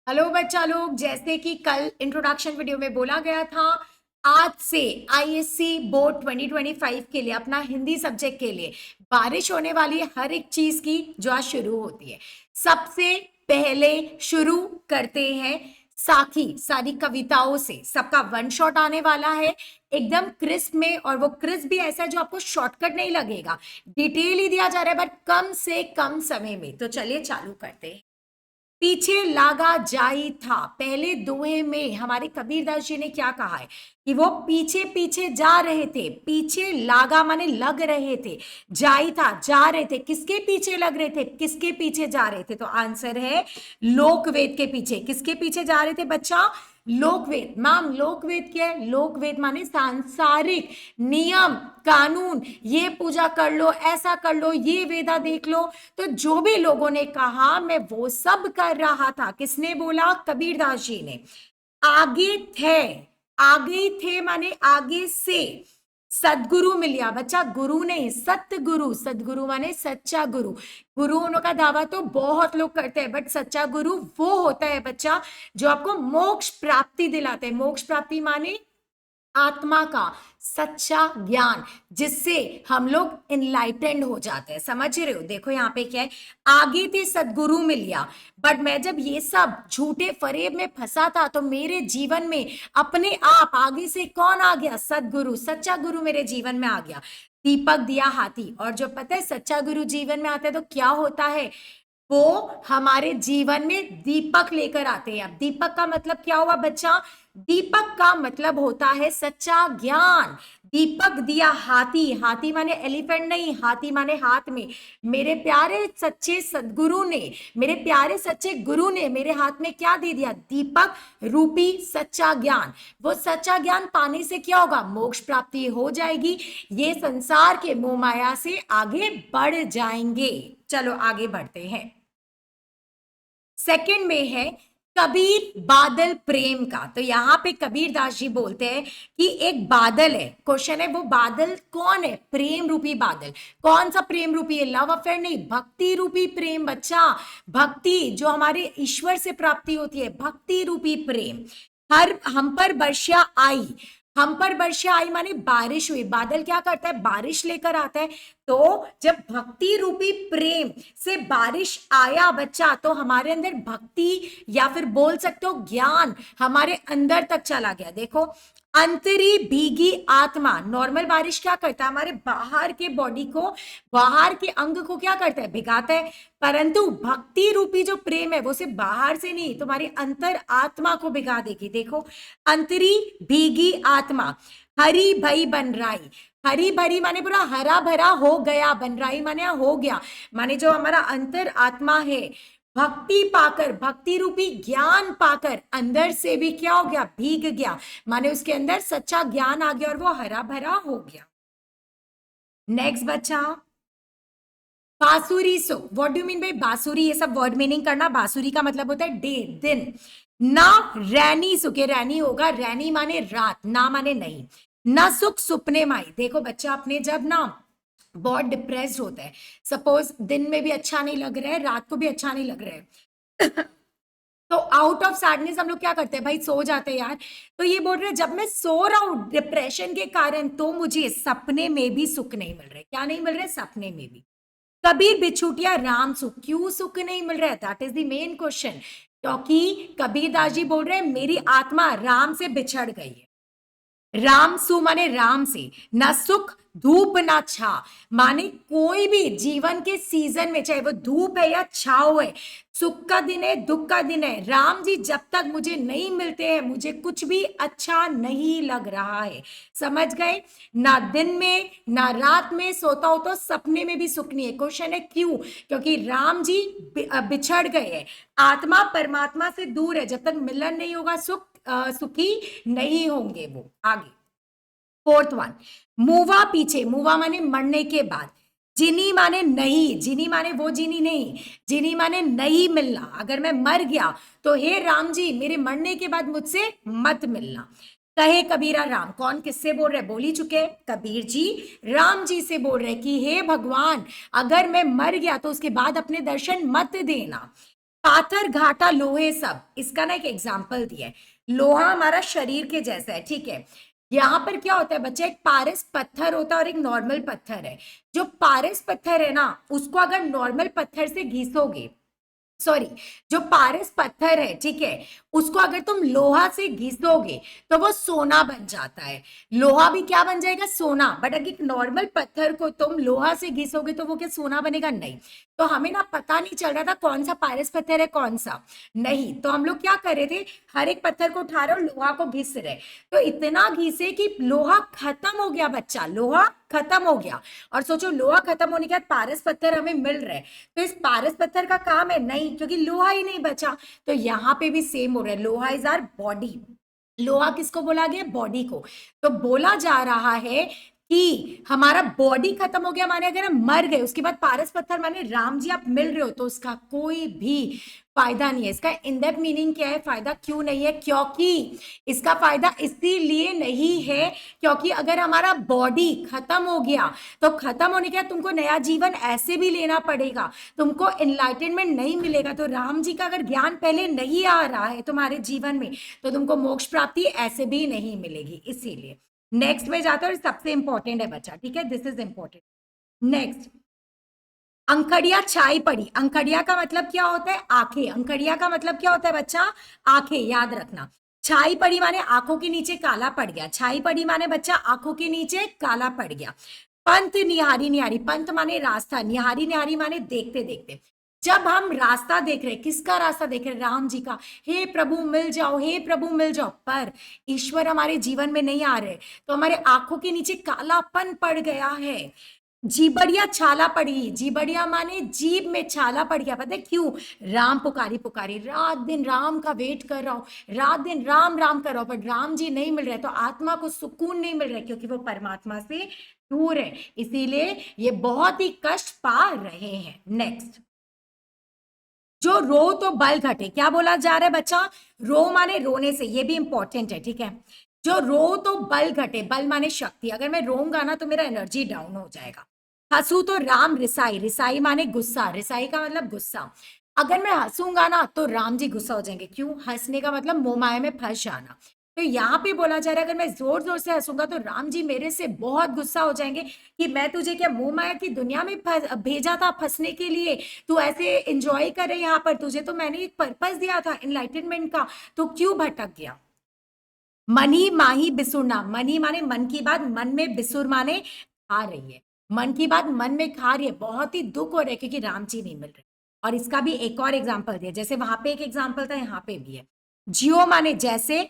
Hello बच्चा लोग, जैसे कि कल इंट्रोडक्शन वीडियो में बोला गया था, आज से आईएससी बोर्ड 2025 के लिए अपना हिंदी सब्जेक्ट के लिए बारिश होने वाली है हर एक चीज की जो आज शुरू होती है। सबसे पहले शुरू करते हैं साखी सारी कविताओं से। सबका वन शॉट आने वाला है एकदम क्रिस्प में, और वो क्रिस्प भी ऐसा है जो आपको शॉर्टकट नहीं लगेगा, डिटेल ही दिया जा रहा है बट कम से कम समय में। तो चलिए चालू करते हैं। पीछे लागा जाई था, पहले दोहे में हमारे कबीरदास जी ने क्या कहा है कि वो पीछे पीछे जा रहे थे। पीछे लागा माने लग रहे थे, जाई था जा रहे थे। किसके पीछे लग रहे थे, किसके पीछे जा रहे थे? तो आंसर है लोकवेद के पीछे। किसके पीछे जा रहे थे बच्चा? लोकवेद। मैम लोकवेद क्या है? लोकवेद माने सांसारिक नियम कानून, ये पूजा कर लो, ऐसा कर लो, ये वेदा देख लो। तो जो भी लोगों ने कहा मैं वो सब कर रहा था। किसने बोला? कबीरदास जी ने। आगे थे, आगे थे माने आगे से सदगुरु मिल गया बच्चा। गुरु नहीं, सतगुरु। सदगुरु माने सच्चा गुरु। गुरु होने का दावा तो बहुत लोग करते हैं, बट सच्चा गुरु वो होता है बच्चा जो आपको मोक्ष प्राप्ति दिलाते हैं। मोक्ष प्राप्ति माने आत्मा का सच्चा ज्ञान, जिससे हम लोग इनलाइटेंड हो जाते हैं। समझ रहे हो? देखो यहाँ पे क्या है, आगे थे सदगुरु मिल गया। बट मैं जब ये सब झूठे फरेब में फंसा था तो मेरे जीवन में अपने आप आगे से कौन आ गया? सदगुरु, सच्चा गुरु मेरे जीवन में आ गया। दीपक दिया हाथी। और जो पता है सच्चा गुरु जीवन में आता है तो क्या होता है? वो हमारे जीवन में दीपक लेकर आते हैं। अब दीपक का मतलब क्या हुआ बच्चा? दीपक का मतलब होता है सच्चा ज्ञान। दीपक दिया हाथी। हाथी माने एलिफेंट नहीं, हाथी माने हाथ में। मेरे प्यारे सच्चे सदगुरु ने, मेरे प्यारे सच्चे गुरु ने मेरे हाथ में क्या दे दिया? दीपक रूपी सच्चा ज्ञान। वो सच्चा ज्ञान पाने से क्या होगा? मोक्ष प्राप्ति हो जाएगी। ये संसार के मोह माया से आगे बढ़ जाएंगे। चलो आगे बढ़ते हैं। सेकंड में है कबीर बादल प्रेम का। तो यहां पे कबीर दास जी बोलते हैं कि एक बादल है। क्वेश्चन है वो बादल कौन है? प्रेम रूपी बादल। कौन सा प्रेम रूपी है? लव अफेयर नहीं, भक्ति रूपी प्रेम बच्चा। भक्ति जो हमारे ईश्वर से प्राप्ति होती है, भक्ति रूपी प्रेम। हर हम पर वर्षा आई। हम पर वर्षा आई माने बारिश हुई। बादल क्या करता है? बारिश लेकर आता है। तो जब भक्ति रूपी प्रेम से बारिश आया बच्चा, तो हमारे अंदर भक्ति या फिर बोल सकते हो ज्ञान हमारे अंदर तक चला गया। देखो, अंतरी भीगी आत्मा। नॉर्मल बारिश क्या करता है? हमारे बाहर के बॉडी को, बाहर के अंग को क्या करता है? भिगाता है। परंतु भक्ति रूपी जो प्रेम है वो सिर्फ बाहर से नहीं, तुम्हारी अंतर आत्मा को भिगा देगी। देखो, अंतरी भीगी आत्मा, हरी भई बनराई। हरी भरी माने पूरा हरा भरा हो गया, बनराई माने हो गया, माने जो हमारा अंतर आत्मा है, भक्ति पाकर, भक्ति रूपी ज्ञान पाकर अंदर से भी क्या हो गया? भीग गया। माने उसके अंदर सच्चा ज्ञान आ गया और वो हरा भरा हो गया। नेक्स्ट बच्चा, बांसुरी सुख। व्हाट डू मीन बाय बांसुरी? ये सब वर्ड मीनिंग करना। बांसुरी का मतलब होता है डे, दिन। ना रैनी सुखे, रैनी होगा, रैनी माने रात, ना माने नहीं। ना सुख सुपने माई। देखो बच्चा, अपने जब ना बहुत डिप्रेस्ड होता है, सपोज दिन में भी अच्छा नहीं लग रहा है, रात को भी अच्छा नहीं लग रहा है तो आउट ऑफ सैडनेस हम लोग क्या करते हैं भाई? सो जाते हैं यार। तो ये बोल रहे हैं जब मैं सो रहा हूं डिप्रेशन के कारण, तो मुझे सपने में भी सुख नहीं मिल रहा है। क्या नहीं मिल रहा है? सपने में भी। कबीर बिछुटिया राम सुख। क्यों सुख नहीं मिल रहा है? That is the main question. क्योंकि कबीर दास जी बोल रहे हैं मेरी आत्मा राम से बिछड़ गई है। राम सु माने राम से, ना सुख धूप ना छा। माने कोई भी जीवन के सीजन में, चाहे वो धूप है या छाव है, सुख का दिन है, दुख का दिन है, राम जी जब तक मुझे नहीं मिलते हैं मुझे कुछ भी अच्छा नहीं लग रहा है। समझ गए? ना दिन में ना रात में सोता हो तो सपने में भी सुख नहीं है। क्वेश्चन है क्यों? क्योंकि राम जी बिछड़ गए हैं। आत्मा परमात्मा से दूर है, जब तक मिलन नहीं होगा सुखी नहीं होंगे वो। आगे फोर्थ वन, मुवा पीछे। मुवा माने मरने के बाद। जिनी माने नहीं, जिनी माने वो जिनी नहीं, जिनी माने नहीं मिलना। अगर मैं मर गया तो हे राम जी मेरे मरने के बाद मुझसे मत मिलना। कहे कबीरा राम। कौन किससे बोल रहे? बोल ही चुके कबीर जी राम जी से बोल रहे कि हे भगवान, अगर मैं मर गया तो उसके बाद अपने दर्शन मत देना। पाथर घाटा लोहे सब, इसका ना एक एग्जाम्पल दिया है। लोहा हमारा शरीर के जैसा है, ठीक है। यहाँ पर क्या होता है बच्चे, एक पारस पत्थर होता है और एक नॉर्मल पत्थर है। जो पारस पत्थर है ना, उसको अगर नॉर्मल पत्थर से घिसोगे, सॉरी, जो पारस पत्थर है, ठीक है, उसको अगर तुम लोहा से घिसोगे तो वो सोना बन जाता है। लोहा भी क्या बन जाएगा, सोना। बट अगर एक नॉर्मल पत्थर को तुम लोहा से घिसोगे तो वो क्या सोना बनेगा, नहीं। तो हमें ना पता नहीं चल रहा था कौन सा पारस पत्थर है कौन सा नहीं, तो हम लोग क्या कर रहे थे, हर एक पत्थर को उठा रहे और लोहा को घिस रहे। तो इतना घिसे कि लोहा खत्म हो गया बच्चा, लोहा खत्म हो गया। और सोचो लोहा खत्म होने के बाद पारस पत्थर हमें मिल रहा है, तो इस पारस पत्थर का काम है नहीं, क्योंकि लोहा ही नहीं बचा। तो यहाँ पे भी सेम हो रहा है, लोहा इज आवर बॉडी। लोहा किसको बोला गया, बॉडी को। तो बोला जा रहा है कि हमारा बॉडी खत्म हो गया माने अगर हम मर गए, उसके बाद पारस पत्थर माने राम जी आप मिल रहे हो, तो उसका कोई भी फायदा नहीं है। इसका इन डेप्थ मीनिंग क्या है, फायदा क्यों नहीं है, क्योंकि इसका फायदा इसीलिए नहीं है क्योंकि अगर हमारा बॉडी खत्म हो गया तो खत्म होने के बाद तुमको नया जीवन ऐसे भी लेना पड़ेगा, तुमको एनलाइटनमेंट नहीं मिलेगा। तो राम जी का अगर ज्ञान पहले नहीं आ रहा है तुम्हारे जीवन में तो तुमको मोक्ष प्राप्ति ऐसे भी नहीं मिलेगी। इसीलिए नेक्स्ट में जाता है और सबसे इंपॉर्टेंट है बच्चा, ठीक है, दिस इज इंपॉर्टेंट। नेक्स्ट, अंकड़िया छाई पड़ी। अंकड़िया का मतलब क्या होता है, आंखें। अंकड़िया का मतलब क्या होता है बच्चा, आंखें, याद रखना। छाई पड़ी माने आंखों के नीचे काला पड़ गया, छाई पड़ी माने बच्चा आंखों के नीचे काला पड़ गया। पंथ निहारी निहारी, पंथ माने रास्ता, निहारी निहारी माने देखते देखते। जब हम रास्ता देख रहे, किसका रास्ता देख रहे, राम जी का, हे प्रभु मिल जाओ, हे प्रभु मिल जाओ, पर ईश्वर हमारे जीवन में नहीं आ रहे, तो हमारे आंखों के नीचे कालापन पड़ गया है। जीबड़िया छाला पड़ी, जीबड़िया माने जीभ में छाला पड़ गया, पता है क्यों, राम पुकारी पुकारी, रात दिन राम का वेट कर रहा हूं, रात दिन राम राम कर रहा हूं, पर राम जी नहीं मिल रहे, तो आत्मा को सुकून नहीं मिल रहा क्योंकि वो परमात्मा से दूर है, इसीलिए ये बहुत ही कष्ट पा रहे हैं। नेक्स्ट, जो रो तो बल घटे, क्या बोला जा रहा है बच्चा, रो माने रोने से, ये भी इंपॉर्टेंट है, ठीक है। जो रो तो बल घटे, बल माने शक्ति, अगर मैं रोऊंगा ना तो मेरा एनर्जी डाउन हो जाएगा। हंसू तो राम रिसाई, रिसाई माने गुस्सा, रिसाई का मतलब गुस्सा, अगर मैं हंसूंगा ना तो राम जी गुस्सा हो जाएंगे, क्यों, हंसने का मतलब मोह माया में फंस जाना। तो यहाँ पे बोला जा रहा है अगर मैं जोर जोर से हंसूंगा तो राम जी मेरे से बहुत गुस्सा हो जाएंगे कि मैं तुझे क्या मोह माया की दुनिया में भेजा था फंसने के लिए, तू ऐसे एंजॉय कर रहे यहाँ पर, तुझे तो मैंने एक पर्पस दिया था एनलाइटनमेंट का, तो क्यों भटक गया। मनी माही बिसुरना, मनी माने मन की बात, मन में बिसुर माने खा रही है, मन की बात मन में खा रही है, बहुत ही दुख हो रहा है क्योंकि राम जी नहीं मिल रहे। और इसका भी एक और एग्जाम्पल दिया, जैसे वहां पे एक एग्जाम्पल था यहाँ पे भी है। जियो माने जैसे,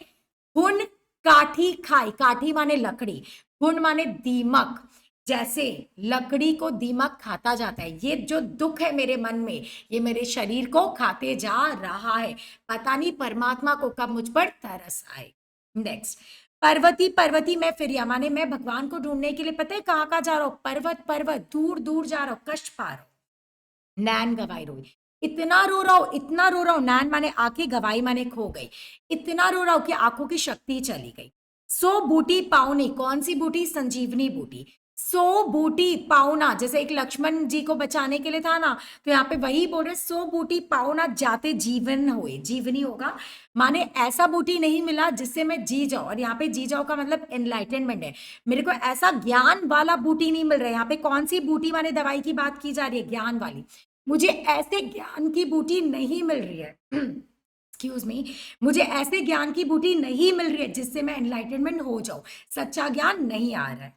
हुन काठी खाई, काठी माने लकड़ी, हुन माने दीमक, जैसे लकड़ी को दीमक खाता जाता है, ये जो दुख है मेरे मन में ये मेरे शरीर को खाते जा रहा है, पता नहीं परमात्मा को कब मुझ पर तरस आए। नेक्स्ट, पर्वती पर्वती मैं फिर माने मैं भगवान को ढूंढने के लिए पता है कहाँ कहाँ जा रहा हूँ, पर्वत पर्वत दूर दूर जा रहा हूँ, कष्ट पा रहा हूँ। नैन गवाई रोई, इतना रो रहा हूं, इतना रो रहा हूं, नैन माने आंखें, गवाई माने खो गई, इतना रो रहा हूं कि आंखों की शक्ति चली गई। सो बूटी पाउनी, कौन सी बूटी, संजीवनी बूटी। सो बूटी पाउना, जैसे एक लक्ष्मण जी को बचाने के लिए था ना, तो यहाँ पे वही बोल रहे, सो बूटी पाउना जाते जीवन हुए, जीवनी होगा माने ऐसा बूटी नहीं मिला जिससे मैं जी जाऊं, और यहाँ पे जी जाओ का मतलब एनलाइटनमेंट है, मेरे को ऐसा ज्ञान वाला बूटी नहीं मिल रहा है। यहाँ पे कौन सी बूटी माने दवाई की बात की जा रही है, ज्ञान वाली, मुझे ऐसे ज्ञान की बूटी नहीं मिल रही है एक्सक्यूज मी, मुझे ऐसे ज्ञान की बूटी नहीं मिल रही है जिससे मैं एनलाइटनमेंट हो जाऊं, सच्चा ज्ञान नहीं आ रहा है।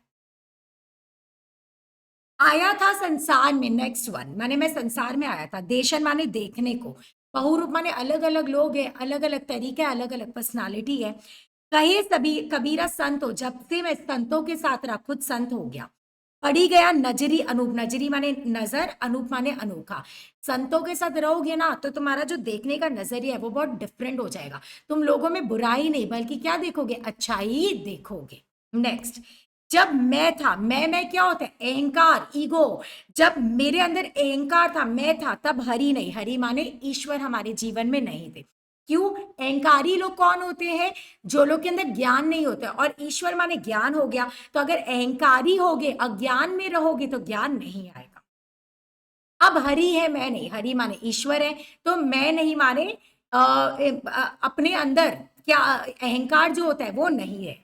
आया था संसार में, नेक्स्ट वन माने मैं संसार में आया था, देशन माने देखने को, बहुरूप माने अलग अलग लोग हैं, अलग अलग तरीके, अलग अलग पर्सनालिटी है। कहे सभी कबीरा संत हो, जब से मैं संतों के साथ रहा खुद संत हो गया। पड़ी गया नजरी अनूप, नजरी माने नजर, अनूप माने अनोखा, संतों के साथ रहोगे ना तो तुम्हारा जो देखने का नजरिया है वो बहुत डिफरेंट हो जाएगा, तुम लोगों में बुराई नहीं बल्कि क्या देखोगे, अच्छाई देखोगे। नेक्स्ट, जब मैं था, मैं क्या होता है, अहंकार, ईगो, जब मेरे अंदर अहंकार था, मैं था, तब हरि नहीं, हरि माने ईश्वर हमारे जीवन में नहीं थे। क्यों, अहंकारी लोग कौन होते हैं, जो लोग के अंदर ज्ञान नहीं होता, और ईश्वर माने ज्ञान हो गया, तो अगर अहंकारी होगे, अज्ञान में रहोगे तो ज्ञान नहीं आएगा। अब हरि है, मैं नहीं, हरि माने ईश्वर है, तो मैं नहीं माने अपने अंदर क्या अहंकार जो होता है वो नहीं है।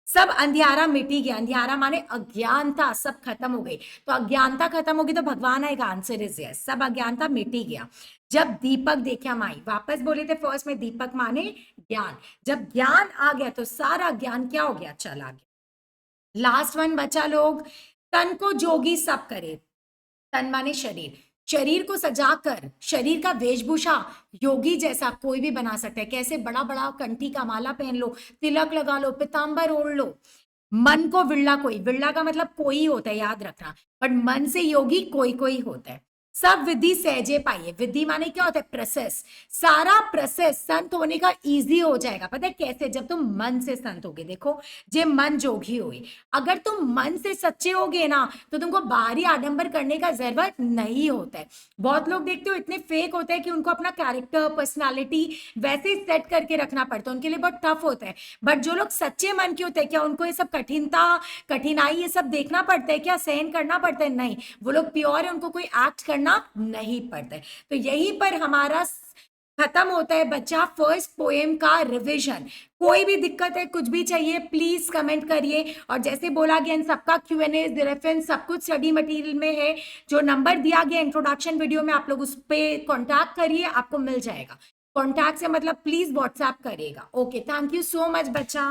सब अंधियारा मिटी गया, अंधियारा माने अज्ञानता सब खत्म हो गई, तो अज्ञानता खत्म होगी तो भगवान आएगा, आंसर इज यस, सब अज्ञानता मिटी गया। जब दीपक देखा माई, वापस बोले थे फर्स्ट में दीपक माने ज्ञान, जब ज्ञान आ गया तो सारा ज्ञान क्या हो गया, चला गया। लास्ट वन बचा लोग, तन को जोगी सब करे, तन माने शरीर, शरीर को सजाकर, शरीर का वेशभूषा योगी जैसा कोई भी बना सकता है। कैसे, बड़ा बड़ा कंठी का माला पहन लो, तिलक लगा लो, पीतांबर ओढ़ लो। मन को विरला कोई, विरला का मतलब कोई होता है, याद रखना, बट मन से योगी कोई कोई होता है। सब विधि सहजे पाइए, विधि माने क्या होता है, प्रोसेस, सारा प्रोसेस संत होने का इजी हो जाएगा। पता है कैसे, जब तुम मन से संत होगे, देखो जे मन जोगी हुई, अगर तुम मन से सच्चे होगे ना तो तुमको बाहरी आडंबर करने का जरूरत नहीं होता है। बहुत लोग देखते हो इतने फेक होते हैं कि उनको अपना कैरेक्टर पर्सनालिटी वैसे ही सेट करके रखना पड़ता है, उनके लिए बहुत टफ होता है। बट जो लोग सच्चे मन के होते हैं, क्या उनको ये सब कठिनता कठिनाई ये सब देखना पड़ता है क्या, सहन करना पड़ता है, नहीं, वो लोग प्योर है, उनको कोई एक्ट करना नहीं पड़ता है। तो यहीं पर हमारा खत्म होता है बच्चा फर्स्ट पोएम का रिवीजन। कोई भी दिक्कत है, कुछ भी चाहिए, प्लीज कमेंट करिए। और जैसे बोला गया, इन सबका Q&A रेफरेंस सब कुछ स्टडी मटेरियल में है, जो नंबर दिया गया इंट्रोडक्शन वीडियो में, आप लोग उस पर कॉन्टैक्ट करिए, आपको मिल जाएगा। कॉन्टैक्ट से मतलब प्लीज व्हाट्सएप करिएगा। Okay, thank you so much बच्चा।